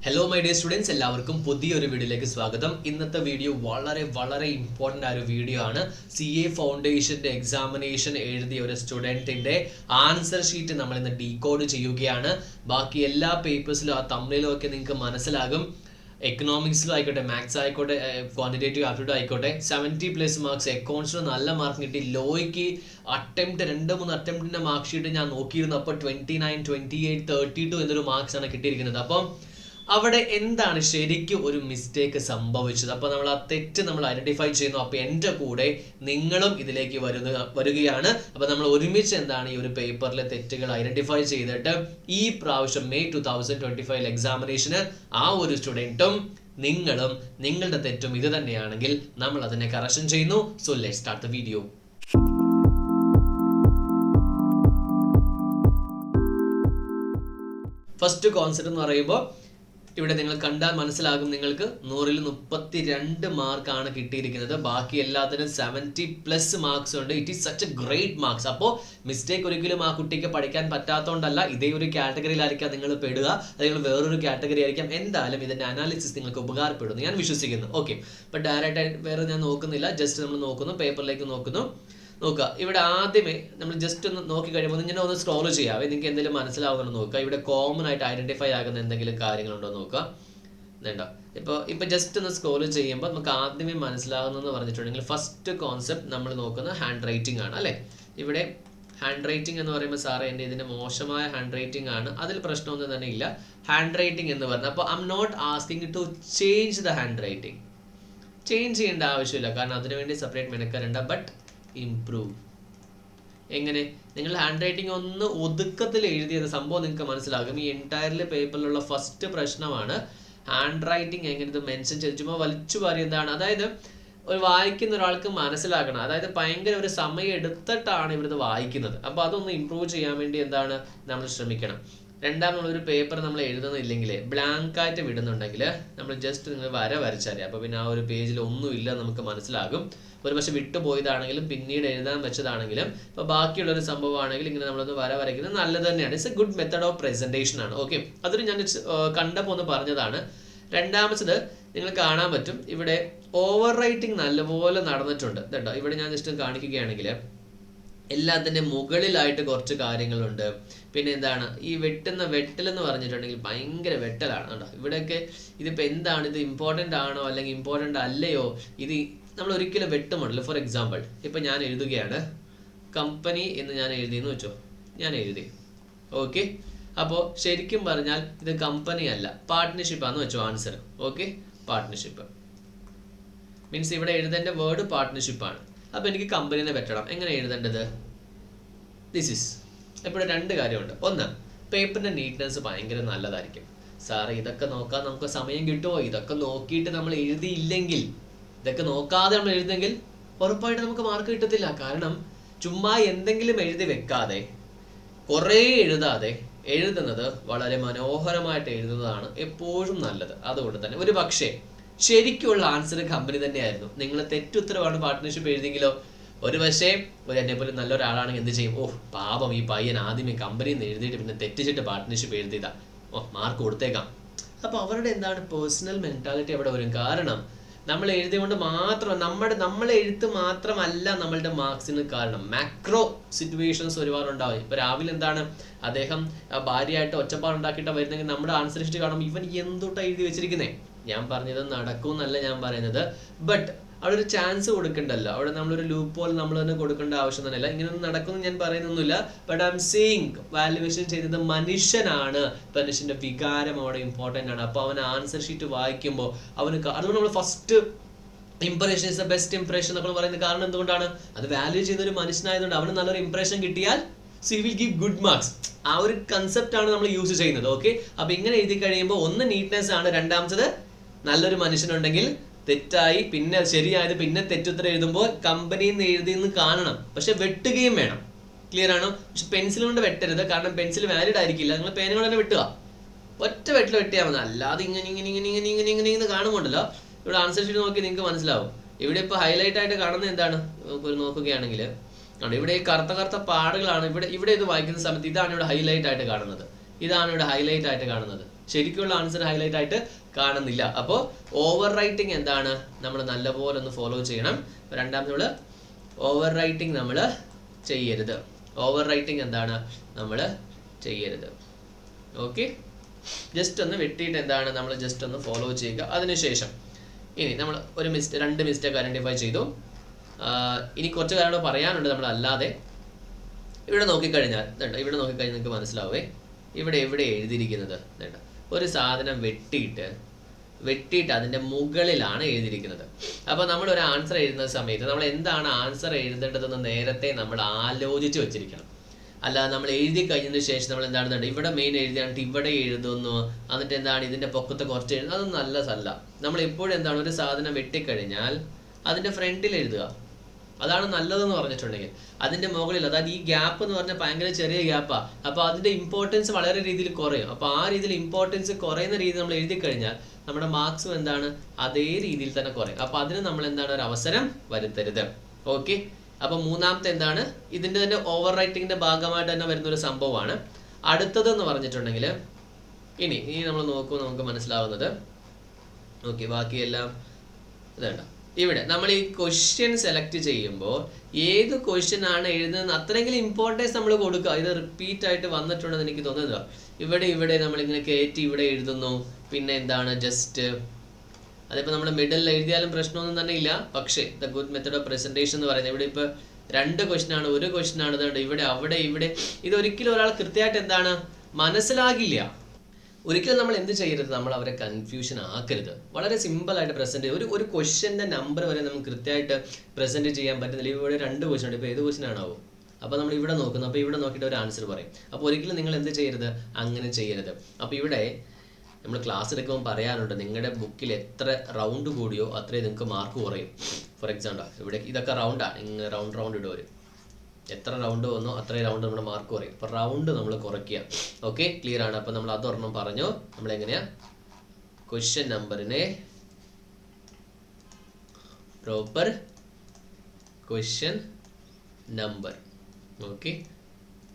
Hello my dear students, എല്ലാവർക്കും പുതിയൊരു വീഡിയോയിലേക്ക് സ്വാഗതം. ഇന്നത്തെ വീഡിയോ വളരെ ഇമ്പോർട്ടൻ്റ് ആയ ഒരു വീഡിയോ ആണ്. CA ഫൗണ്ടേഷൻ്റെ എക്സാമിനേഷൻ എഴുതിയ ഒരു സ്റ്റുഡൻറ്റിൻ്റെ ആൻസർ ഷീറ്റ് നമ്മൾ ഇന്ന് ഡീകോഡ് ചെയ്യുകയാണ്. ബാക്കി എല്ലാ പേപ്പേഴ്സിലും ആ തമ്മിലും ഒക്കെ നിങ്ങൾക്ക് മനസ്സിലാകും. എക്കണോമിക്സിലും ആയിക്കോട്ടെ, മാത്സ് ആയിക്കോട്ടെ, ക്വാണ്ടിറ്റേറ്റീവ് ആപ്റ്റിറ്റ്യൂഡ് ആയിക്കോട്ടെ, 70+ മാർക്സ്. അക്കൗണ്ട്സിന് നല്ല മാർക്ക് കിട്ടി. ലോയ്ക്ക് അറ്റംപ്റ്റ് 2-3 അറ്റംപ്റ്റിൻ്റെ മാർക്ക് ഷീറ്റ് ഞാൻ നോക്കിയിരുന്നു. അപ്പോൾ 29, 28, 32 എന്നൊരു മാർക്സ് ആണ് കിട്ടിയിരിക്കുന്നത്. അപ്പം അവിടെ എന്താണ് ശരിക്കും ഒരു മിസ്റ്റേക്ക് സംഭവിച്ചത്? അപ്പോൾ നമ്മൾ ആ തെറ്റ് നമ്മൾ ഐഡന്റിഫൈ ചെയ്യുന്നു. അപ്പോൾ എൻ്റെ കൂടെ നിങ്ങളും ഇതിലേക്ക് വരികയാണ്. അപ്പോൾ നമ്മൾ ഒരുമിച്ച് എന്താണ് ഈ ഒരു പേപ്പറിലെ തെറ്റുകൾ ഐഡന്റിഫൈ ചെയ്തിട്ട് ഈ പ്രാവശ്യം May 2025 എക്സാമിനേഷന് ആ ഒരു സ്റ്റുഡൻറ്റും നിങ്ങളും നിങ്ങളുടെ തെറ്റും ഇത് തന്നെയാണെങ്കിൽ നമ്മൾ അതിനെ കറക്ഷൻ ചെയ്യുന്നു. So let's start the video. First concept എന്ന് പറയുമ്പോൾ ഇവിടെ നിങ്ങൾ കണ്ടാൽ മനസ്സിലാകും, നിങ്ങൾക്ക് 100-ൽ 32 മാർക്കാണ് കിട്ടിയിരിക്കുന്നത്. ബാക്കി എല്ലാത്തിനും 70+ മാർക്സ് ഉണ്ട്. It is such A great marks. അപ്പോൾ മിസ്റ്റേക്ക് ഒരിക്കലും ആ കുട്ടിക്ക് പഠിക്കാൻ പറ്റാത്തതുകൊണ്ടല്ല. ഇതേ ഒരു കാറ്റഗറിയിലായിരിക്കാം നിങ്ങൾ പെടുക, അല്ലെങ്കിൽ വേറൊരു കാറ്റഗറി ആയിരിക്കാം. എന്തായാലും ഇതിൻ്റെ അനാലിസിസ് നിങ്ങൾക്ക് ഉപകാരപ്പെടുന്നു ഞാൻ വിശ്വസിക്കുന്നു. ഓക്കെ, അപ്പോൾ ഡയറക്റ്റായിട്ട് വേറെ ഞാൻ നോക്കുന്നില്ല, ജസ്റ്റ് നമ്മൾ നോക്കുന്നു, പേപ്പറിലേക്ക് നോക്കുന്നു. നോക്കുക, ഇവിടെ ആദ്യമേ നമ്മൾ ജസ്റ്റ് ഒന്ന് നോക്കി കഴിയുമ്പോൾ ഇങ്ങനെ ഒന്ന് സ്ക്രോൾ ചെയ്യാവേ, നിങ്ങൾക്ക് എന്തെങ്കിലും മനസ്സിലാവുന്നുണ്ടോ നോക്കുക. ഇവിടെ കോമൺ ആയിട്ട് ഐഡന്റിഫൈ ആകുന്ന എന്തെങ്കിലും കാര്യങ്ങളുണ്ടോ നോക്കുക. വേണ്ട, ഇപ്പോൾ ജസ്റ്റ് ഒന്ന് സ്ക്രോൾ ചെയ്യുമ്പോൾ നമുക്ക് ആദ്യമേ മനസ്സിലാകുന്നതെന്ന് പറഞ്ഞിട്ടുണ്ടെങ്കിൽ ഫസ്റ്റ് കോൺസെപ്റ്റ് നമ്മൾ നോക്കുന്നത് ഹാൻഡ് റൈറ്റിംഗ് ആണ് അല്ലേ. ഇവിടെ ഹാൻഡ് റൈറ്റിംഗ് എന്ന് പറയുമ്പോൾ സാറേ എൻ്റെ ഇതിൻ്റെ മോശമായ ഹാൻഡ് റൈറ്റിംഗ് ആണ്, അതിൽ പ്രശ്നമൊന്നും തന്നെ ഇല്ല. ഹാൻഡ് റൈറ്റിംഗ് എന്ന് പറഞ്ഞാൽ അപ്പോൾ I am not asking to change the handwriting. Change ചെയ്യേണ്ട ആവശ്യമില്ല, കാരണം അതിനുവേണ്ടി സെപ്പറേറ്റ് മെനക്കാറുണ്ട്. But improve. എങ്ങനെ? നിങ്ങൾ ഹാൻഡ് റൈറ്റിംഗ് ഒന്ന് ഒതുക്കത്തിൽ എഴുതിയത് സംഭവം നിങ്ങൾക്ക് മനസ്സിലാകും. ഈ എൻറ്റയർലി പേപ്പറിലുള്ള ഫസ്റ്റ് പ്രശ്നമാണ് ഹാൻഡ് റൈറ്റിംഗ് എങ്ങനെ ഇത് മെൻഷൻ ചെയ്ത് ചുമ്മാ വലിച്ചു പാരി എന്താണ്. അതായത് ഒരു വായിക്കുന്ന ഒരാൾക്ക് മനസ്സിലാക്കണം, അതായത് ഭയങ്കര ഒരു സമയം എടുത്തിട്ടാണ് ഇവിടുന്ന് വായിക്കുന്നത്. അപ്പോൾ അതൊന്ന് ഇമ്പ്രൂവ് ചെയ്യാൻ വേണ്ടി എന്താണ് നമ്മൾ ശ്രമിക്കണം. രണ്ടാമതൊരു പേപ്പർ നമ്മൾ എഴുതുന്നില്ലെങ്കിൽ ബ്ലാങ്ക് ആയിട്ട് വിടുന്നുണ്ടെങ്കിൽ നമ്മൾ ജസ്റ്റ് നിങ്ങൾ വരച്ചാൽ അപ്പോൾ പിന്നെ ആ ഒരു പേജിൽ ഒന്നുമില്ല നമുക്ക് മനസ്സിലാകും. ഒരു പക്ഷെ വിട്ടുപോയതാണെങ്കിലും പിന്നീട് എഴുതാൻ വെച്ചതാണെങ്കിലും ഇപ്പോൾ ബാക്കിയുള്ളൊരു സംഭവമാണെങ്കിൽ ഇങ്ങനെ നമ്മളൊന്ന് വരയ്ക്കുന്നത് നല്ലത് തന്നെയാണ്. It's A good method of presentation ആണ്. ഓക്കെ, അതൊരു ഞാൻ കണ്ടപ്പോൾ ഒന്ന് പറഞ്ഞതാണ്. രണ്ടാമത്തത് നിങ്ങൾ കാണാൻ പറ്റും, ഇവിടെ ഓവർ റൈറ്റിംഗ് നല്ലപോലെ നടന്നിട്ടുണ്ട് കേട്ടോ. ഇവിടെ ഞാൻ ജസ്റ്റ് കാണിക്കുകയാണെങ്കിൽ എല്ലാത്തിൻ്റെ മുകളിലായിട്ട് കുറച്ച് കാര്യങ്ങളുണ്ട്. പിന്നെ എന്താണ് ഈ വെട്ടലെന്ന് പറഞ്ഞിട്ടുണ്ടെങ്കിൽ ഭയങ്കര വെട്ടലാണ് കേട്ടോ. ഇവിടെയൊക്കെ ഇതിപ്പോൾ എന്താണ്, ഇത് ഇമ്പോർട്ടൻ്റ് ആണോ അല്ലെങ്കിൽ ഇമ്പോർട്ടൻ്റ് അല്ലയോ, ഇത് നമ്മൾ ഒരിക്കലും വെട്ടുമുണ്ടല്ലോ. ഫോർ എക്സാമ്പിൾ ഇപ്പം ഞാൻ എഴുതുകയാണ് കമ്പനി എന്ന് ഞാൻ എഴുതിയെന്ന് വെച്ചോ, ഞാൻ എഴുതി. ഓക്കെ, അപ്പോൾ ശരിക്കും പറഞ്ഞാൽ ഇത് കമ്പനി അല്ല, പാർട്ട്ണർഷിപ്പാന്ന് വെച്ചോ ആൻസർ. ഓക്കെ, പാർട്ട്ണർഷിപ്പ് മീൻസ് ഇവിടെ എഴുതേണ്ട വേർഡ് പാർട്ട്ണർഷിപ്പാണ്. അപ്പോൾ എനിക്ക് കമ്പനീനെ വെട്ടണം. എങ്ങനെ എഴുതേണ്ടത്? This is. ഇപ്പോൾ രണ്ട് കാര്യമുണ്ട്. ഒന്ന്, പേപ്പറിൻ്റെ നീറ്റ്നെസ് ഭയങ്കര നല്ലതായിരിക്കും. സാറേ ഇതൊക്കെ നോക്കാൻ നമുക്ക് സമയം കിട്ടുമോ? ഇതൊക്കെ നോക്കിയിട്ട് നമ്മൾ എഴുതിയില്ലെങ്കിൽ, ഇതൊക്കെ നോക്കാതെ നമ്മൾ എഴുതെങ്കിൽ ഉറപ്പായിട്ട് നമുക്ക് മാർക്ക് കിട്ടത്തില്ല. കാരണം ചുമ്മാ എന്തെങ്കിലും എഴുതി വെക്കാതെ കുറേ എഴുതാതെ എഴുതുന്നത് വളരെ മനോഹരമായിട്ട് എഴുതുന്നതാണ് എപ്പോഴും നല്ലത്. അതുകൊണ്ട് തന്നെ ഒരു പക്ഷേ ശരിക്കുള്ള ആൻസർ കമ്പനി തന്നെയായിരുന്നു. നിങ്ങൾ തെറ്റുത്തരവാണ് പാർട്ട്ണർഷിപ്പ് എഴുതിയെങ്കിലോ ഒരു പക്ഷേ എന്നെ പോലെ നല്ലൊരാളാണെങ്കിൽ എന്ത് ചെയ്യും? പാപം ഈ പയ്യൻ ആദ്യമേ കമ്പനിയിൽ നിന്ന് എഴുതിയിട്ട് പിന്നെ തെറ്റിച്ചിട്ട് പാർട്ട്ണർഷിപ്പ് എഴുതിയതാ, മാർക്ക് കൊടുത്തേക്കാം. അപ്പോൾ അവരുടെ എന്താണ് പേഴ്സണൽ മെൻറ്റാലിറ്റി അവിടെ വരും. കാരണം നമ്മൾ എഴുതിക്കൊണ്ട് മാത്രം നമ്മളെ എഴുത്ത് മാത്രമല്ല നമ്മളുടെ മാർക്സിന് കാരണം. മാക്രോ സിറ്റുവേഷൻസ് ഒരുപാടുണ്ടാവും. ഇപ്പോൾ രാവിലെ എന്താണ് അദ്ദേഹം ഭാര്യയായിട്ട് ഒച്ചപ്പാടുണ്ടാക്കിയിട്ട് വരുന്നെങ്കിൽ നമ്മുടെ ആൻസർ ഷീറ്റ് കാണുമ്പോൾ ഇവൻ എന്തൊട്ടാണ് എഴുതി വെച്ചിരിക്കുന്നേ. ഞാൻ പറഞ്ഞത് നടക്കുമെന്നല്ല ഞാൻ പറയുന്നത്, ബട്ട് അവിടെ ഒരു ചാൻസ് കൊടുക്കണ്ടല്ലോ. അവിടെ നമ്മളൊരു ലൂപ്പ് പോലെ നമ്മൾ തന്നെ കൊടുക്കേണ്ട ആവശ്യം തന്നെയല്ല. ഇങ്ങനെയൊന്നും നടക്കുമെന്ന് ഞാൻ പറയുന്നൊന്നുമില്ല. But I am seeing valuation ചെയ്തത് മനുഷ്യനാണ്. മനുഷ്യന്റെ വികാരം അവിടെ ഇമ്പോർട്ടൻ്റ് ആണ്. അപ്പോൾ അവൻ ആൻസർ ഷീറ്റ് വായിക്കുമ്പോൾ അതുകൊണ്ട് നമ്മൾ first impression is the best impression എന്നൊക്കെ പറയുന്നത് കാരണം എന്തുകൊണ്ടാണ്? അത് വാല്യൂ ചെയ്യുന്ന ഒരു മനുഷ്യനായതുകൊണ്ട് അവന് നല്ലൊരു ഇംപ്രഷൻ കിട്ടിയാൽ C will give good marks. ആ ഒരു കൺസെപ്റ്റ് ആണ് നമ്മൾ യൂസ് ചെയ്യുന്നത്. ഓക്കെ, അപ്പോൾ ഇങ്ങനെ എഴുതി കഴിയുമ്പോൾ ഒന്ന് നീറ്റ്നെസ് ആണ്, രണ്ടാമത്തത് നല്ലൊരു മനുഷ്യനുണ്ടെങ്കിൽ തെറ്റായി പിന്നെ ശരിയായത് പിന്നെ തെറ്റുത്തരം എഴുതുമ്പോൾ കമ്പനിയിൽ നിന്ന് എഴുതിയെന്ന് കാണണം. പക്ഷെ വെട്ടുകയും വേണം. ക്ലിയർ ആണോ? പക്ഷെ പെൻസിൽ കൊണ്ട് വെട്ടരുത്, കാരണം പെൻസിൽ വാലിഡ് ആയിരിക്കില്ല. നിങ്ങൾ പേന കൊണ്ട് തന്നെ വെട്ടുക, ഒറ്റ വെട്ടിൽ വെട്ടിയാൽ മതി. അല്ലാതെ ഇങ്ങനെ കാണുമ്പോണ്ടല്ലോ ഇവിടെ ആൻസർ ഷീറ്റ് നോക്കി നിങ്ങൾക്ക് മനസ്സിലാവും. ഇവിടെ ഇപ്പോൾ ഹൈലൈറ്റ് ആയിട്ട് കാണുന്നത് എന്താണ് നോക്കുകയാണെങ്കിൽ ഇവിടെ ഈ കറുത്ത പാടുകളാണ്. ഇവിടെ ഇത് വായിക്കുന്ന സമയത്ത് ഇതാണ് ഇവിടെ ഹൈലൈറ്റ് ആയിട്ട് കാണുന്നത്. ശരിക്കുള്ള ആൻസർ ഹൈലൈറ്റ് ആയിട്ട് കാണുന്നില്ല. അപ്പോൾ ഓവർ റൈറ്റിംഗ് എന്താണ്, നമ്മൾ നല്ലപോലെ ഒന്ന് ഫോളോ ചെയ്യണം. രണ്ടാമത് നമ്മൾ ഓവർ റൈറ്റിംഗ് നമ്മൾ ചെയ്യരുത്. ഓവർ റൈറ്റിംഗ് എന്താണ്, നമ്മൾ ചെയ്യരുത്. ഓക്കെ, ജസ്റ്റ് ഒന്ന് വെട്ടിയിട്ട് എന്താണ് നമ്മൾ ജസ്റ്റ് ഒന്ന് ഫോളോ ചെയ്യുക. അതിനുശേഷം ഇനി നമ്മൾ രണ്ട് മിസ്റ്റേക്ക് ഐഡൻറ്റിഫൈ ചെയ്തു. ഇനി കുറച്ച് കാര്യങ്ങൾ പറയാനുണ്ട്. നമ്മൾ അല്ലാതെ ഇവിടെ നോക്കിക്കഴിഞ്ഞാൽ നിങ്ങൾക്ക് മനസ്സിലാവേ, ഇവിടെ എവിടെ എഴുതിയിരിക്കുന്നത് ഒരു സാധനം വെട്ടിയിട്ട് അതിൻ്റെ മുകളിലാണ് എഴുതിയിരിക്കുന്നത്. അപ്പോൾ നമ്മൾ ഒരു ആൻസർ എഴുതുന്ന സമയത്ത് നമ്മൾ എന്താണ് ആൻസർ എഴുതേണ്ടതെന്ന് നേരത്തെ നമ്മൾ ആലോചിച്ച് വെച്ചിരിക്കണം. അല്ലാതെ നമ്മൾ എഴുതി കഴിഞ്ഞതിന് ശേഷം നമ്മൾ എന്താണ് ഇവിടെ മെയിൻ എഴുതിയാണ്ട് ഇവിടെ എഴുതുന്നു, എന്നിട്ട് എന്താണ് ഇതിൻ്റെ പൊക്കത്ത് കുറച്ച് എഴുതുന്നു, അതൊന്നും നല്ലതല്ല. നമ്മൾ എപ്പോഴും എന്താണ് ഒരു സാധനം വെട്ടിക്കഴിഞ്ഞാൽ അതിൻ്റെ ഫ്രണ്ടിൽ എഴുതുക, അതാണ് നല്ലതെന്ന് പറഞ്ഞിട്ടുണ്ടെങ്കിൽ. അതിൻ്റെ മുകളിൽ, അതായത് ഈ ഗ്യാപ്പ് എന്ന് പറഞ്ഞാൽ ഭയങ്കര ചെറിയ ഗ്യാപ്പാണ്. അപ്പോൾ അതിൻ്റെ ഇമ്പോർട്ടൻസ് വളരെ രീതിയിൽ കുറയും. അപ്പോൾ ആ രീതിയിൽ ഇമ്പോർട്ടൻസ് കുറയുന്ന രീതിയിൽ നമ്മൾ എഴുതി കഴിഞ്ഞാൽ നമ്മുടെ മാർക്സും എന്താണ് അതേ രീതിയിൽ തന്നെ കുറയും. അപ്പോൾ അതിന് നമ്മൾ എന്താണ് ഒരു അവസരം വരുത്തരുത്. ഓക്കെ, അപ്പോൾ മൂന്നാമത്തെ എന്താണ്, ഇതിൻ്റെ തന്നെ ഓവർ റൈറ്റിങ്ങിൻ്റെ ഭാഗമായിട്ട് തന്നെ വരുന്നൊരു സംഭവമാണ്. അടുത്തതെന്ന് പറഞ്ഞിട്ടുണ്ടെങ്കിൽ ഇനി നമ്മൾ നോക്കുമ്പോൾ നമുക്ക് മനസ്സിലാവുന്നത്, ഓക്കെ, ബാക്കിയെല്ലാം ഇതുണ്ട്. ഇവിടെ നമ്മൾ ഈ ക്വസ്റ്റ്യൻ സെലക്ട് ചെയ്യുമ്പോൾ ഏത് ക്വസ്റ്റ്യൻ ആണ് എഴുതുന്നത് അത്രയെങ്കിലും ഇമ്പോർട്ടൻസ് നമ്മൾ കൊടുക്കുക. ഇത് റിപ്പീറ്റ് ആയിട്ട് വന്നിട്ടുണ്ടെന്ന് എനിക്ക് തോന്നുന്നത്. ഇവിടെ നമ്മളിങ്ങനെ കയറ്റി ഇവിടെ എഴുതുന്നു. പിന്നെ എന്താണ് ജസ്റ്റ് അതിപ്പോൾ നമ്മൾ മിഡിൽ എഴുതിയാലും പ്രശ്നമൊന്നും തന്നെ ഇല്ല. പക്ഷേ the good method of presentation എന്ന് പറയുന്നത് ഇവിടെ ഇപ്പോൾ 2 ക്വസ്റ്റ്യൻ ആണ്, 1 ക്വസ്റ്റ്യൻ ആണ്, ഇവിടെ അവിടെ ഇതൊരിക്കലും ഒരാൾ കൃത്യമായിട്ട് എന്താണ് മനസ്സിലാകില്ല. ഒരിക്കലും നമ്മൾ എന്ത് ചെയ്യരുത്, നമ്മൾ അവരെ കൺഫ്യൂഷൻ ആക്കരുത്. വളരെ സിമ്പിളായിട്ട് പ്രസൻറ്റ് ചെയ്യും. ഒരു ക്വസ്റ്റ്യൻ്റെ നമ്പർ വരെ നമുക്ക് കൃത്യമായിട്ട് പ്രസൻറ്റ് ചെയ്യാൻ പറ്റുന്നില്ല. ഇവിടെ 2 ക്വസ്റ്റ്യൻ ഉണ്ട്, ഇപ്പോൾ ഏത് ക്വസ്റ്റ്യൻ ആണാവും. അപ്പോൾ നമ്മൾ ഇവിടെ നോക്കുന്നു, അപ്പോൾ ഇവിടെ നോക്കിയിട്ട് ഒരു ആൻസർ പറയും. അപ്പോൾ ഒരിക്കലും നിങ്ങൾ എന്ത് ചെയ്യരുത്, അങ്ങനെ ചെയ്യരുത്. അപ്പോൾ ഇവിടെ നമ്മൾ ക്ലാസ് എടുക്കുമ്പോൾ പറയാനുണ്ട്, നിങ്ങളുടെ ബുക്കിൽ എത്ര റൗണ്ട് കൂടിയോ അത്രയും നിങ്ങൾക്ക് മാർക്ക് കുറയും. ഫോർ എക്സാമ്പിൾ ഇവിടെ ഇതൊക്കെ റൗണ്ടാണ്, ഇങ്ങനെ റൗണ്ട് ഇടുവർ. എത്ര റൗണ്ട് വന്നോ അത്രയും റൗണ്ട് നമ്മുടെ മാർക്ക് കുറയും. അപ്പോൾ റൗണ്ട് നമ്മൾ കുറയ്ക്കുക. ഓക്കെ, ക്ലിയർ ആണ്. അപ്പോൾ നമ്മൾ അതൊരെണ്ണം പറഞ്ഞു. നമ്മളെങ്ങനെയാ ക്വസ്റ്റ്യൻ നമ്പറിനെ പ്രോപ്പർ ക്വസ്റ്റ്യൻ നമ്പർ. ഓക്കെ,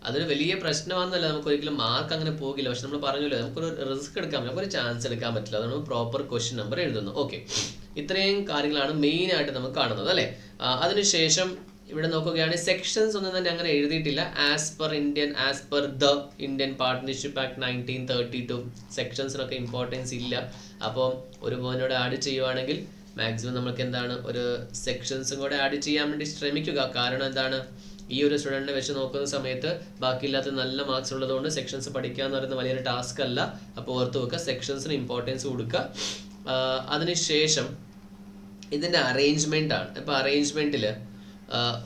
അതൊരു വലിയ പ്രശ്നമാണെന്നല്ല, നമുക്ക് ഒരിക്കലും മാർക്ക് അങ്ങനെ പോകില്ല. പക്ഷെ നമ്മൾ പറഞ്ഞല്ലോ, നമുക്കൊരു റിസ്ക് എടുക്കാൻ പറ്റില്ല, നമുക്കൊരു ചാൻസ് എടുക്കാൻ പറ്റില്ല. അതുകൊണ്ട് പ്രോപ്പർ ക്വസ്റ്റ്യൻ നമ്പർ എഴുതുന്നു. ഓക്കെ, ഇത്രയും കാര്യങ്ങളാണ് മെയിനായിട്ട് നമുക്ക് കാണുന്നത് അല്ലേ. അതിനുശേഷം ഇവിടെ നോക്കുകയാണെങ്കിൽ സെക്ഷൻസ് ഒന്നും തന്നെ അങ്ങനെ എഴുതിയിട്ടില്ല. As per the Indian Partnership Act 1932 സെക്ഷൻസിനൊക്കെ ഇമ്പോർട്ടൻസ് ഇല്ല. അപ്പോൾ ഒരു പോയിന്റോടെ ആഡ് ചെയ്യുവാണെങ്കിൽ മാക്സിമം നമുക്ക് എന്താണ് ഒരു സെക്ഷൻസും കൂടെ ആഡ് ചെയ്യാൻ വേണ്ടി ശ്രമിക്കുക. കാരണം എന്താണ്, ഈ ഒരു സ്റ്റുഡൻറ്റിനെ വെച്ച് നോക്കുന്ന സമയത്ത് ബാക്കിയില്ലാത്ത നല്ല മാർക്സ് ഉള്ളതുകൊണ്ട് സെക്ഷൻസ് പഠിക്കുക എന്ന് പറയുന്നത് വലിയൊരു ടാസ്ക് അല്ല. അപ്പോൾ ഓർത്ത് വെക്കുക, സെക്ഷൻസിന് ഇമ്പോർട്ടൻസ് കൊടുക്കുക. അതിനുശേഷം ഇതിൻ്റെ അറേഞ്ച്മെൻ്റ് ആണ്. ഇപ്പോൾ അറേഞ്ച്മെൻറ്റിൽ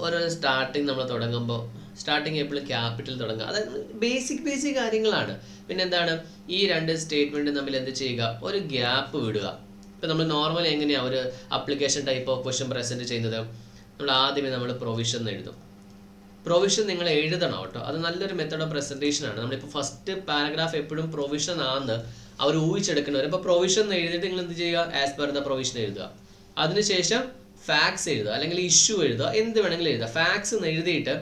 ഓരോ സ്റ്റാർട്ടിങ് നമ്മൾ തുടങ്ങുമ്പോൾ സ്റ്റാർട്ടിങ് എപ്പോഴും ക്യാപിറ്റൽ തുടങ്ങുക, അതായത് ബേസിക് കാര്യങ്ങളാണ്. പിന്നെ എന്താണ്, ഈ 2 സ്റ്റേറ്റ്മെൻറ്റ് തമ്മിൽ എന്ത് ചെയ്യുക, ഒരു ഗ്യാപ്പ് വിടുക. ഇപ്പോൾ നമ്മൾ നോർമലി എങ്ങനെയാണ് ഒരു application type of question present ചെയ്യുന്നത്, നമ്മൾ ആദ്യമേ നമ്മൾ പ്രൊവിഷൻ എഴുതും. പ്രൊവിഷൻ നിങ്ങൾ എഴുതണം കേട്ടോ, അത് നല്ലൊരു മെത്തേഡ് ഓഫ് പ്രസൻറ്റേഷനാണ്. നമ്മളിപ്പോൾ ഫസ്റ്റ് പാരഗ്രാഫ് എപ്പോഴും പ്രൊവിഷൻ ആണെന്ന് അവർ ഊഹിച്ചെടുക്കുന്നവർ. ഇപ്പോൾ പ്രൊവിഷൻ എഴുതിയിട്ട് നിങ്ങൾ എന്ത് ചെയ്യുക, ആസ് പെർ ദ പ്രൊവിഷൻ എഴുതുക. അതിനുശേഷം ഫാക്ട്സ് എഴുതുക, അല്ലെങ്കിൽ ഇഷ്യൂ എഴുതുക, എന്ത് വേണമെങ്കിലും എഴുതുക. ഫാക്ട്സ് എന്ന് എഴുതിയിട്ട്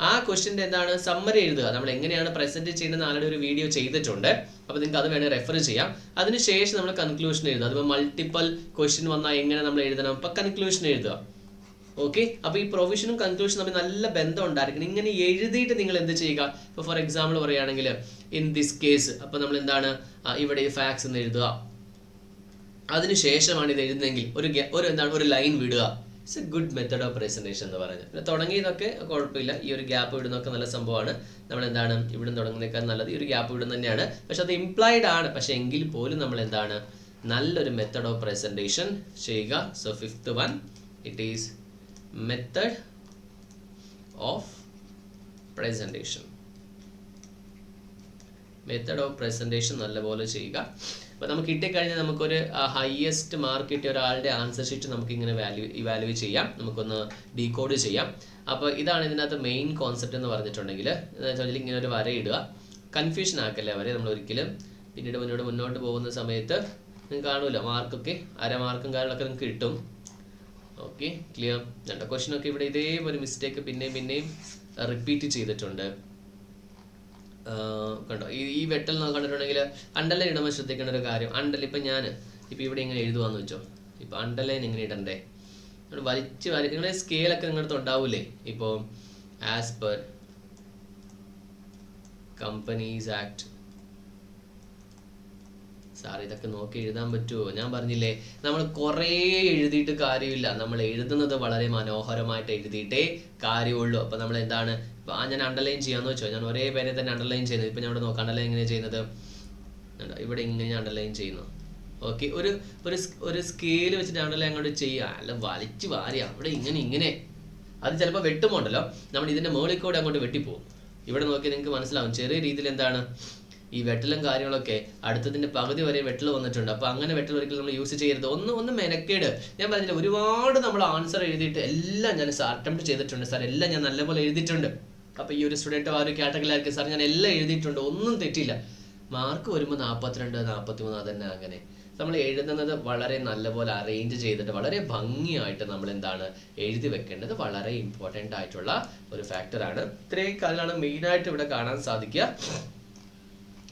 ആ ക്വസ്റ്റ്യൻ്റെ എന്താണ് സമ്മറി എഴുതുക. നമ്മൾ എങ്ങനെയാണ് പ്രസൻറ്റ് ചെയ്യുന്നത് ആളുടെ ഒരു വീഡിയോ ചെയ്തിട്ടുണ്ട്, അപ്പോൾ നിങ്ങൾക്ക് അത് വേണമെങ്കിൽ റെഫർ ചെയ്യാം. അതിനുശേഷം നമ്മൾ കൺക്ലൂഷൻ എഴുതുക. അതിപ്പോൾ മൾട്ടിപ്പിൾ ക്വസ്റ്റ്യൻ വന്നാൽ എങ്ങനെ നമ്മൾ എഴുതണം, അപ്പോൾ കൺക്ലൂഷൻ എഴുതുക. ഓക്കെ, അപ്പോൾ ഈ പ്രൊവിഷനും കൺക്ലൂഷനും തമ്മിൽ നല്ല ബന്ധം ഉണ്ടായിരിക്കണം. ഇങ്ങനെ എഴുതിയിട്ട് നിങ്ങൾ എന്ത് ചെയ്യുക, ഇപ്പോൾ ഫോർ എക്സാമ്പിൾ പറയുകയാണെങ്കിൽ ഇൻ ദിസ് കേസ്, അപ്പോൾ നമ്മൾ എന്താണ് ഇവിടെ ഫാക്ട്സ് എന്ന് എഴുതുക. അതിനുശേഷമാണ് ഇത് എഴുതുന്നതെങ്കിൽ ഒരു ലൈൻ വിടുക. It's A good method of presentation എന്ന് പറഞ്ഞാൽ. പിന്നെ തുടങ്ങിയതൊക്കെ കുഴപ്പമില്ല, ഈ ഒരു ഗ്യാപ്പ് വിടുന്നതൊക്കെ നല്ല സംഭവമാണ്. നമ്മൾ എന്താണ് ഇവിടെ തുടങ്ങുന്നതിനേക്കാൾ നല്ലത് ഈ ഒരു ഗ്യാപ്പ് വിടുന്ന തന്നെയാണ്. പക്ഷെ അത് ഇംപ്ലൈഡ് ആണ്, പക്ഷെ എങ്കിൽ പോലും നമ്മൾ എന്താണ് നല്ലൊരു മെത്തേഡ് ഓഫ് പ്രസൻറ്റേഷൻ ചെയ്യുക. So 5th one, it is method of presentation. Method of presentation നല്ലപോലെ ചെയ്യുക. അപ്പോൾ നമുക്ക് കിട്ടിക്കഴിഞ്ഞാൽ നമുക്കൊരു ഹയസ്റ്റ് മാർക്ക് കിട്ടിയ ഒരാളുടെ ആൻസർ ഷീറ്റ് നമുക്ക് ഇങ്ങനെ ഇവാലുവേറ്റ് ചെയ്യാം, നമുക്കൊന്ന് ഡീകോഡ് ചെയ്യാം. അപ്പോൾ ഇതാണ് ഇതിനകത്ത് മെയിൻ കോൺസെപ്റ്റ് എന്ന് പറഞ്ഞിട്ടുണ്ടെങ്കിൽ, എന്ന് വെച്ചാൽ ഇങ്ങനെ ഒരു വര ഇടുക. കൺഫ്യൂഷൻ ആക്കല്ലേ വരെ നമ്മൾ ഒരിക്കലും. പിന്നീട് മുന്നോട്ട് പോകുന്ന സമയത്ത് നിങ്ങൾക്ക് കാണുമല്ലോ മാർക്കൊക്കെ, അരമാർക്കും കാര്യങ്ങളൊക്കെ നിങ്ങൾക്ക് കിട്ടും. Okay, clear. ക്വസ്റ്റ്യനൊക്കെ ഇവിടെ ഇതേപോലെ മിസ്റ്റേക്ക് പിന്നെയും റിപ്പീറ്റ് ചെയ്തിട്ടുണ്ട്. കണ്ടോ ഈ വെട്ടൽ കണ്ടിട്ടുണ്ടെങ്കിൽ അണ്ടർലൈൻ ഇടുമ്പോൾ ശ്രദ്ധിക്കേണ്ട ഒരു കാര്യം, ഇപ്പം ഞാൻ ഇവിടെ ഇങ്ങനെ എഴുതുവാന്ന് വെച്ചോ, ഇപ്പോൾ അണ്ടർലൈൻ എങ്ങനെ ഇടണ്ടേ, വലിച്ച് നിങ്ങളുടെ സ്കെയിലൊക്കെ നിങ്ങളുടെ അടുത്ത് ഉണ്ടാവൂലേ, ഇപ്പോൾ as per companies act. Sir ഇതൊക്കെ നോക്കി എഴുതാൻ പറ്റുമോ? ഞാൻ പറഞ്ഞില്ലേ, നമ്മൾ കുറേ എഴുതിയിട്ട് കാര്യമില്ല, നമ്മൾ എഴുതുന്നത് വളരെ മനോഹരമായിട്ട് എഴുതിയിട്ടേ കാര്യമുള്ളൂ. അപ്പം നമ്മൾ എന്താണ്, ഞാൻ അണ്ടർലൈൻ ചെയ്യാന്ന് വെച്ചോ, ഞാൻ ഒരേ പേരെ തന്നെ അണ്ടർലൈൻ ചെയ്യുന്നത്. ഇപ്പം ഞാൻ ഇവിടെ നോക്കാം അണ്ടർലൈൻ എങ്ങനെയാണ് ചെയ്യുന്നത്, ഇവിടെ ഇങ്ങനെ അണ്ടർലൈൻ ചെയ്യുന്നു. ഓക്കെ, ഒരു സ്കെയിൽ വെച്ചിട്ട് അണ്ടർലൈൻ അങ്ങോട്ട് ചെയ്യുക, അല്ല വലിച്ച് വാരിക അവിടെ ഇങ്ങനെ. അത് ചിലപ്പോൾ വെട്ടുമ്പോണ്ടല്ലോ നമ്മൾ ഇതിൻ്റെ മുകളിൽ കൂടെ അങ്ങോട്ട് വെട്ടിപ്പോവും. ഇവിടെ നോക്കി നിങ്ങൾക്ക് മനസ്സിലാവും ചെറിയ രീതിയിൽ എന്താണ് ഈ വെട്ടലും കാര്യങ്ങളൊക്കെ അടുത്തതിൻ്റെ പകുതി വരെ വെട്ടൽ വന്നിട്ടുണ്ട്. അപ്പോൾ അങ്ങനെ വെട്ടൽ ഒരിക്കലും നമ്മൾ യൂസ് ചെയ്യരുത്. ഒന്ന് മെനക്കേട്. ഞാൻ പറഞ്ഞില്ല, ഒരുപാട് നമ്മൾ ആൻസർ എഴുതിയിട്ട് എല്ലാം ഞാൻ അറ്റംപ്റ്റ് ചെയ്തിട്ടുണ്ട് സാർ, എല്ലാം ഞാൻ നല്ലപോലെ എഴുതിയിട്ടുണ്ട്. അപ്പോൾ ഈ ഒരു സ്റ്റുഡൻറ്റ് ആ ഒരു കാറ്റഗറിയിലായിരിക്കും സാർ ഞാൻ എല്ലാം എഴുതിയിട്ടുണ്ട്, ഒന്നും തെറ്റില്ല. മാർക്ക് വരുമ്പോൾ 42, 43 അതന്നെ. അങ്ങനെ നമ്മൾ എഴുതുന്നത് വളരെ നല്ലപോലെ അറേഞ്ച് ചെയ്തിട്ട് വളരെ ഭംഗിയായിട്ട് നമ്മൾ എന്താണ് എഴുതി വെക്കേണ്ടത് വളരെ ഇമ്പോർട്ടൻ്റ് ആയിട്ടുള്ള ഒരു ഫാക്ടറാണ്. ഇത്രയും കാര്യമാണ് മെയിനായിട്ട് ഇവിടെ കാണാൻ സാധിക്കുക.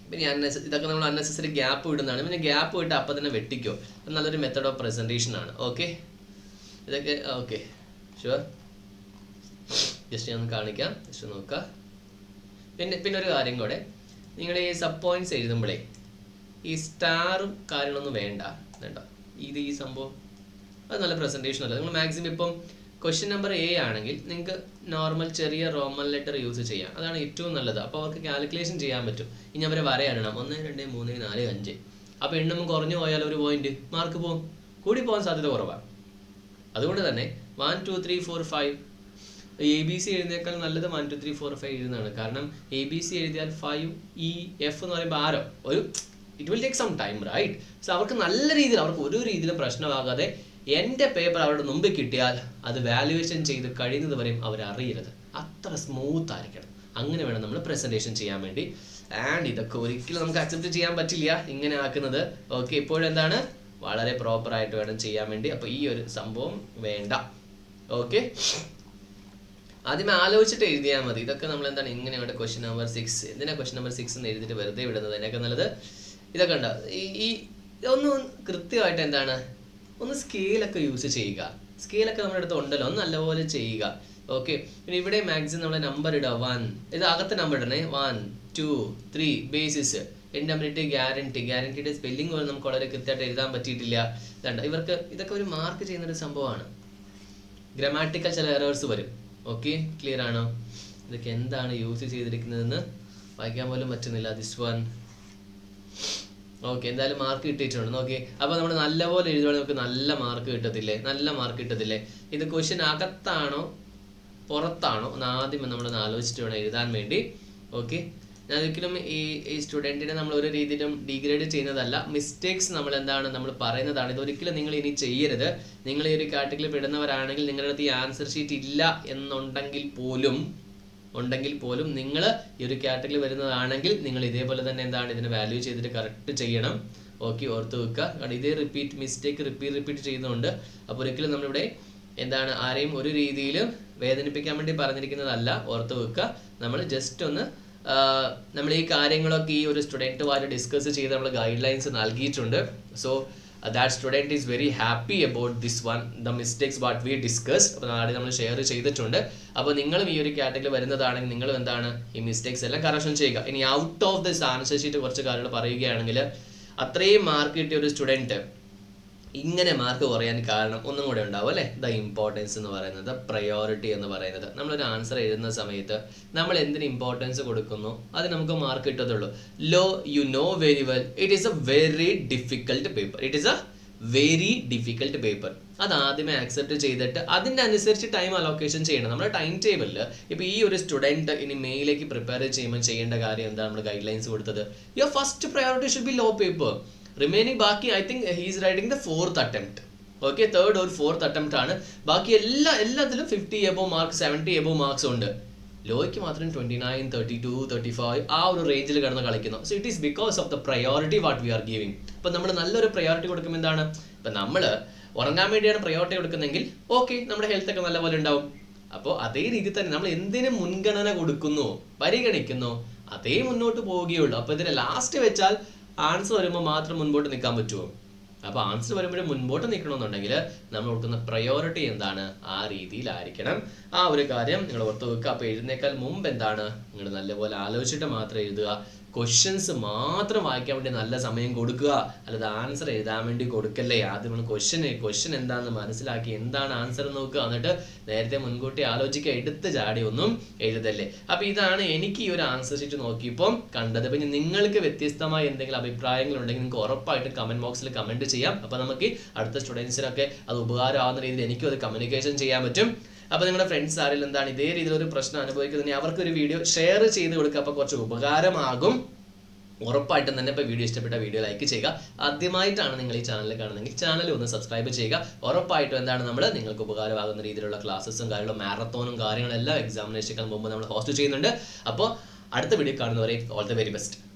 പിന്നെ ഇതൊക്കെ നമ്മൾ അൺനെസസറി ഗ്യാപ്പ് ഇടുന്നതാണ്. പിന്നെ ഗ്യാപ്പ് ഇട്ട് അപ്പം തന്നെ വെട്ടിക്കോ, നല്ലൊരു മെത്തഡ് ഓഫ് പ്രസൻറ്റേഷൻ ആണ്. ഓക്കെ, ഇതൊക്കെ ഓക്കെ, ഷുവർ. ജസ്റ്റ് ഞാൻ കാണിക്കാം, ജസ്റ്റ് നോക്കുക. പിന്നെ ഒരു കാര്യം കൂടെ, നിങ്ങൾ ഈ സബ് പോയിന്റ്സ് എഴുതുമ്പോഴേ ഈ സ്റ്റാറും കാര്യങ്ങളൊന്നും വേണ്ട. ഈ സംഭവം അത് നല്ല പ്രസൻറ്റേഷൻ അല്ല. നിങ്ങൾ മാക്സിമം ഇപ്പം ക്വസ്റ്റ്യൻ നമ്പർ A ആണെങ്കിൽ നിങ്ങൾക്ക് നോർമൽ ചെറിയ റോമൻ ലെറ്റർ യൂസ് ചെയ്യാം, അതാണ് ഏറ്റവും നല്ലത്. അപ്പോൾ അവർക്ക് കാൽക്കുലേഷൻ ചെയ്യാൻ പറ്റും. ഇനി അവരെ വരയണം 1, 2, 3, 4, 5. അപ്പോൾ എണ്ണുമ്പോൾ കുറഞ്ഞു പോയാൽ ഒരു പോയിന്റ് മാർക്ക് പോകും, കൂടി പോകാൻ സാധ്യത കുറവാണ്. അതുകൊണ്ട് തന്നെ 1, 2, 3, 4, 5 ABC എഴുതിയേക്കാൾ നല്ലത് 1, 2, 3, 4, 5 എഴുതുന്നതാണ്. കാരണം ABC എഴുതിയാൽ 5 EF എന്ന് പറയുമ്പോൾ ആരോ it will take some time, right? So അവർക്ക് നല്ല രീതിയിൽ, അവർക്ക് ഒരു രീതിയിലും പ്രശ്നമാകാതെ എൻ്റെ പേപ്പർ അവരുടെ മുമ്പിൽ കിട്ടിയാൽ അത് വാല്യുവേഷൻ ചെയ്ത് കഴിയുന്നത് വരെയും അവരറിയരുത്. അത്ര സ്മൂത്ത് ആയിരിക്കണം. അങ്ങനെ വേണം നമ്മൾ പ്രസൻറ്റേഷൻ ചെയ്യാൻ വേണ്ടി. ആൻഡ് ഇതൊക്കെ ഒരിക്കലും നമുക്ക് അക്സെപ്റ്റ് ചെയ്യാൻ പറ്റില്ല ഇങ്ങനെ ആക്കുന്നത്. ഓക്കെ, ഇപ്പോഴെന്താണ് വളരെ പ്രോപ്പറായിട്ട് വേണം ചെയ്യാൻ വേണ്ടി. അപ്പോൾ ഈ ഒരു സംഭവം വേണ്ട. ഓക്കെ, ആദ്യമേ ആലോചിച്ചിട്ട് എഴുതിയാൽ മതി. ഇതൊക്കെ നമ്മൾ എന്താണ് ഇങ്ങനെ വേണ്ട. ക്വസ്റ്റ്യൻ നമ്പർ 6 എന്തിനാ ക്വസ്റ്റ്യൻ നമ്പർ 6 എന്ന് എഴുതിയിട്ട് വെറുതെ വിടുന്നത്? അതിനൊക്കെ നല്ലത് ഇതൊക്കെ ഉണ്ടോ ഈ ഒന്നും കൃത്യമായിട്ട് എന്താണ് ഒന്ന് സ്കെയിലൊക്കെ യൂസ് ചെയ്യുക. സ്കെയിലൊക്കെ നമ്മുടെ അടുത്ത് ഉണ്ടല്ലോ, ഒന്ന് നല്ലപോലെ ചെയ്യുക. ഓക്കെ, പിന്നെ ഇവിടെ മാക്സിമം നമ്മൾ നമ്പർ ഇടുക. 1 ഇത് അകത്ത് നമ്പർ ഇടണേ. 1, 2, 3 ബേസിസ്. ഇൻഡെമിനിറ്റി, ഗ്യാരണ്ടിയുടെ സ്പെല്ലിംഗ് പോലും നമുക്ക് വളരെ കൃത്യമായിട്ട് എഴുതാൻ പറ്റിയിട്ടില്ല. ഇവർക്ക് ഇതൊക്കെ ഒരു മാർക്ക് ചെയ്യുന്നൊരു സംഭവമാണ്. ഗ്രാമാറ്റിക്കൽ ചില എറേഴ്സ് വരും. ഓക്കെ, ക്ലിയർ ആണോ? ഇതൊക്കെ എന്താണ് യൂസ് ചെയ്തിരിക്കുന്നതെന്ന് വായിക്കാൻ പോലും പറ്റുന്നില്ല. ദിസ് വൺ ഓക്കെ, എന്തായാലും മാർക്ക് കിട്ടിയിട്ടുണ്ട്. നോക്കി, അപ്പോൾ നമ്മൾ നല്ലപോലെ എഴുതുവാണെങ്കിൽ നമുക്ക് നല്ല മാർക്ക് കിട്ടത്തില്ലേ? ഇത് ക്വസ്റ്റ്യൻ അകത്താണോ പുറത്താണോ എന്ന് ആദ്യം നമ്മളൊന്ന് ആലോചിച്ചിട്ട് വേണം എഴുതാൻ വേണ്ടി. ഓക്കെ, ഞാൻ ഒരിക്കലും ഈ സ്റ്റുഡൻറ്റിനെ നമ്മൾ ഒരു രീതിയിലും ഡീഗ്രേഡ് ചെയ്യുന്നതല്ല. മിസ്റ്റേക്സ് നമ്മൾ പറയുന്നതാണ്. ഇതൊരിക്കലും നിങ്ങൾ ഇനി ചെയ്യരുത്. നിങ്ങൾ ഈ ഒരു കാറ്റഗറിയിൽ പെടുന്നവരാണെങ്കിൽ നിങ്ങളുടെ അടുത്ത് ഈ ആൻസർ ഷീറ്റ് ഇല്ല എന്നുണ്ടെങ്കിൽ പോലും നിങ്ങൾ ഈ ഒരു കാറ്റഗറിയിൽ വരുന്നതാണെങ്കിൽ നിങ്ങൾ ഇതേപോലെ തന്നെ ഇതിനെ വാല്യൂ ചെയ്തിട്ട് കറക്റ്റ് ചെയ്യണം. ഓക്കെ, ഓർത്ത് വെക്കുക. കാരണം ഇതേ മിസ്റ്റേക്ക് റിപ്പീറ്റ് ചെയ്യുന്നുണ്ട്. അപ്പോൾ ഒരിക്കലും നമ്മളിവിടെ ആരെയും ഒരു രീതിയിലും വേദനിപ്പിക്കാൻ വേണ്ടി പറഞ്ഞിരിക്കുന്നതല്ല. ഓർത്ത് വെക്കുക. നമ്മൾ ജസ്റ്റ് ഒന്ന് നമ്മൾ ഈ കാര്യങ്ങളൊക്കെ ഈ ഒരു സ്റ്റുഡൻറ്റുമായിട്ട് ഡിസ്കസ് ചെയ്ത് നമ്മൾ ഗൈഡ് ലൈൻസ് നൽകിയിട്ടുണ്ട്. So that student is very happy about this one, the mistakes what we discussed. അപ്പോൾ ആദ്യം നമ്മൾ ഷെയർ ചെയ്തിട്ടുണ്ട്. അപ്പോൾ നിങ്ങളും ഈ ഒരു കാറ്റഗറിയിൽ വരുന്നതാണെങ്കിൽ നിങ്ങളും ഈ മിസ്റ്റേക്സ് എല്ലാം കറക്ഷൻ ചെയ്യുക. ഇനി out of this answer sheet കുറച്ച് കാര്യങ്ങൾ പറയുകയാണെങ്കിൽ, അത്രയും മാർക്ക് കിട്ടിയ ഒരു സ്റ്റുഡൻറ്റ് ഇങ്ങനെ മാർക്ക് കുറയാൻ കാരണം ഒന്നും കൂടെ ഉണ്ടാവും അല്ലേ? ദ ഇമ്പോർട്ടൻസ് എന്ന് പറയുന്നത്, പ്രയോറിറ്റി എന്ന് പറയുന്നത്. നമ്മളൊരു ആൻസർ എഴുതുന്ന സമയത്ത് നമ്മൾ എന്തിന് ഇമ്പോർട്ടൻസ് കൊടുക്കുന്നു അത് നമുക്ക് മാർക്ക് കിട്ടത്തുള്ളൂ. You know very well it is A very difficult paper. അത് ആദ്യമേ ആക്സെപ്റ്റ് ചെയ്തിട്ട് അതിൻ്റെ അനുസരിച്ച് ടൈം അലോക്കേഷൻ ചെയ്യണം. നമ്മുടെ ടൈം ടേബിളിൽ ഇപ്പോൾ ഈ ഒരു സ്റ്റുഡൻറ്റ് ഇനി മെയിലേക്ക് പ്രിപ്പയർ ചെയ്യുമ്പോൾ ചെയ്യേണ്ട കാര്യം എന്താണ് നമ്മൾ ഗൈഡ് ലൈൻസ് കൊടുത്തത്? Your first priority should be law paper. Remaining ബാക്കി I think he is writing the 4th attempt. ഓക്കെ, 3rd or 4th attempt ആണ്. ബാക്കി എല്ലാത്തിലും 50 above മാർക്ക്, 70 above മാർക്സ് ഉണ്ട്. ലോയ്ക്ക് മാത്രം 29, 32, 35 ആ ഒരു റേഞ്ചിൽ കിടന്ന് കളിക്കുന്നു. So it is because of the priority what we R giving. ഇപ്പം നമ്മൾ നല്ലൊരു പ്രയോറിറ്റി കൊടുക്കുമ്പോൾ ഇപ്പം നമ്മൾ ഉറങ്ങാൻ വേണ്ടിയാണ് പ്രയോറിറ്റി കൊടുക്കുന്നതെങ്കിൽ ഓക്കെ, നമ്മുടെ ഹെൽത്ത് ഒക്കെ നല്ലപോലെ ഉണ്ടാവും. അപ്പോൾ അതേ രീതിയിൽ തന്നെ നമ്മൾ എന്തിനു മുൻഗണന കൊടുക്കുന്നു, പരിഗണിക്കുന്നു, അതേ മുന്നോട്ട് പോവുകയുള്ളൂ. അപ്പോൾ ഇതിന് ലാസ്റ്റ് വെച്ചാൽ ആൻസർ വരുമ്പോൾ മാത്രം മുൻപോട്ട് നിൽക്കാൻ പറ്റുമോ? അപ്പോൾ ആൻസർ വരുമ്പോഴും മുൻപോട്ട് നിൽക്കണമെന്നുണ്ടെങ്കിൽ നമ്മൾ കൊടുക്കുന്ന പ്രയോറിറ്റി എന്താണ്, ആ രീതിയിലായിരിക്കണം. ആ ഒരു കാര്യം നിങ്ങൾ ഓർത്ത് വെക്കുക. അപ്പോൾ എഴുന്നേക്കാൾ മുമ്പ് എന്താണ്, നിങ്ങൾ നല്ലപോലെ ആലോചിച്ചിട്ട് മാത്രം എഴുതുക. ക്വസ്റ്റ്യൻസ് മാത്രം വായിക്കാൻ വേണ്ടി നല്ല സമയം കൊടുക്കുക, അല്ലാതെ ആൻസർ എഴുതാൻ വേണ്ടി കൊടുക്കല്ലേ. ആദ്യം നമ്മൾ ക്വസ്റ്റ്യൻ എന്താണെന്ന് മനസ്സിലാക്കി എന്താണ് ആൻസർ നോക്കുക, എന്നിട്ട് നേരത്തെ മുൻകൂട്ടി ആലോചിക്കുക, എടുത്ത് ചാടി ഒന്നും എഴുതല്ലേ. അപ്പോൾ ഇതാണ് എനിക്ക് ഈ ഒരു ആൻസർ ഷീറ്റ് നോക്കിയപ്പോൾ കണ്ടത്. പിന്നെ നിങ്ങൾക്ക് വ്യത്യസ്തമായ എന്തെങ്കിലും അഭിപ്രായങ്ങൾ ഉണ്ടെങ്കിൽ നിങ്ങൾക്ക് ഉറപ്പായിട്ട് കമന്റ് ബോക്സിൽ കമന്റ് ചെയ്യാം. അപ്പോൾ നമുക്ക് അടുത്ത സ്റ്റുഡൻസിനൊക്കെ അത് ഉപകാരമാകുന്ന രീതിയിൽ എനിക്കും അത് കമ്മ്യൂണിക്കേഷൻ ചെയ്യാൻ പറ്റും. അപ്പോൾ നിങ്ങളുടെ ഫ്രണ്ട്സ് ആരെങ്കിലും എന്താണ് ഇതേ രീതിയിലൊരു പ്രശ്നം അനുഭവിക്കുന്നതിന് അവർക്കൊരു വീഡിയോ ഷെയർ ചെയ്ത് കൊടുക്കുക. അപ്പോൾ കുറച്ച് ഉപകാരമാകും. ഉറപ്പായിട്ടും തന്നെ ഇപ്പോൾ വീഡിയോ ഇഷ്ടപ്പെട്ട വീഡിയോ ലൈക്ക് ചെയ്യുക. ആദ്യമായിട്ടാണ് നിങ്ങൾ ഈ ചാനൽ കാണുന്നതെങ്കിൽ ചാനൽ ഒന്ന് സബ്സ്ക്രൈബ് ചെയ്യുക. ഉറപ്പായിട്ടും എന്താണ് നമ്മൾ നിങ്ങൾക്ക് ഉപകാരമാകുന്ന രീതിയിലുള്ള ക്ലാസ്സസും കാര്യങ്ങളും മാരത്തോണും കാര്യങ്ങളെല്ലാം എക്സാമിനേഷൻ മുമ്പ് നമ്മൾ ഹോസ്റ്റ് ചെയ്യുന്നുണ്ട്. അപ്പോൾ അടുത്ത വീഡിയോ കാണുന്നവരെ ഓൾ ദി വെരി ബെസ്റ്റ്.